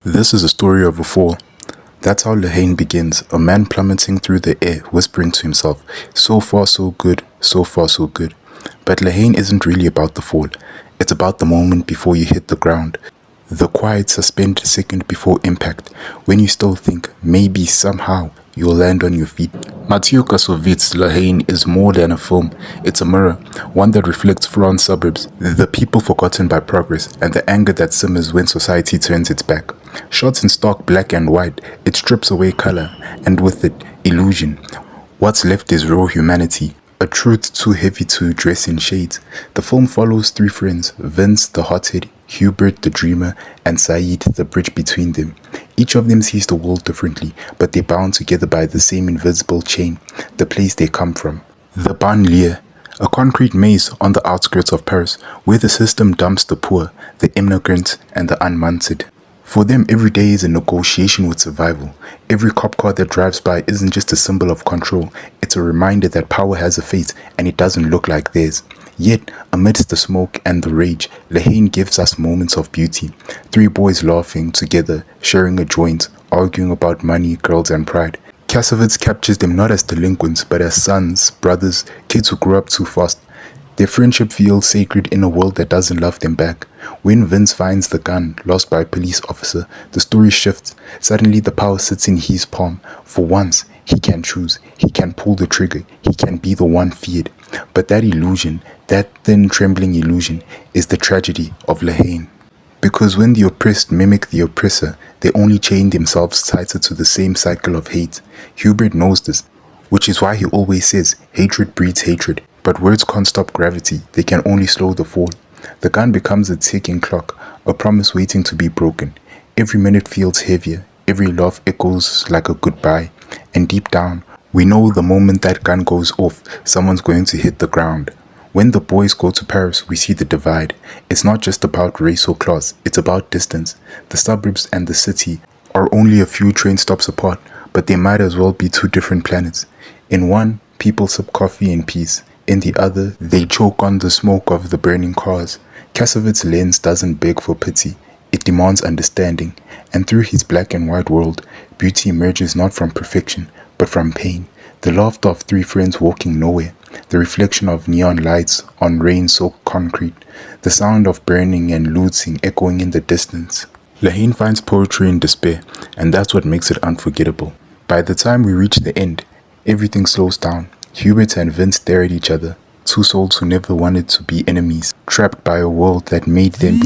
This is a story of a fall. That's how haine begins, a man plummeting through the air, whispering to himself, so far so good, so far so good. But haine isn't really about the fall, it's about the moment before you hit the ground. The quiet, suspended second before impact, when you still think, maybe, somehow, you'll land on your feet. Mathieu Kassovitz' haine is more than a film. It's a mirror, one that reflects France suburbs, the people forgotten by progress, and the anger that simmers when society turns its back. Shot in stark black and white, it strips away color, and with it, illusion. What's left is raw humanity, a truth too heavy to dress in shades. The film follows three friends, Vince the hothead, Hubert the dreamer, and Saeed the bridge between them. Each of them sees the world differently, but they're bound together by the same invisible chain, the place they come from. The banlieue, a concrete maze on the outskirts of Paris, where the system dumps the poor, the immigrants, and the unwanted. For them, every day is a negotiation with survival. Every cop car that drives by isn't just a symbol of control, it's a reminder that power has a face and it doesn't look like theirs. Yet, amidst the smoke and the rage, haine gives us moments of beauty. Three boys laughing together, sharing a joint, arguing about money, girls, and pride. Kassovitz captures them not as delinquents, but as sons, brothers, kids who grew up too fast. Their friendship feels sacred in a world that doesn't love them back. When Vince finds the gun lost by a police officer, the story shifts. Suddenly the power sits in his palm. For once, he can choose. He can pull the trigger. He can be the one feared. But that illusion, that thin trembling illusion, is the tragedy of haine. Because when the oppressed mimic the oppressor, they only chain themselves tighter to the same cycle of hate. Hubert knows this, which is why he always says, hatred breeds hatred. But words can't stop gravity, they can only slow the fall. The gun becomes a ticking clock, a promise waiting to be broken. Every minute feels heavier, every laugh echoes like a goodbye. And deep down, we know the moment that gun goes off, someone's going to hit the ground. When the boys go to Paris, we see the divide. It's not just about race or class, it's about distance. The suburbs and the city are only a few train stops apart, but they might as well be two different planets. In one, people sip coffee in peace. In the other, they choke on the smoke of the burning cars. Kassovitz's lens doesn't beg for pity, it demands understanding. And through his black and white world, beauty emerges not from perfection, but from pain. The laughter of three friends walking nowhere, the reflection of neon lights on rain-soaked concrete, the sound of burning and looting echoing in the distance. haine finds poetry in despair, and that's what makes it unforgettable. By the time we reach the end, everything slows down. Hubert and Vince stare at each other, two souls who never wanted to be enemies, trapped by a world that made them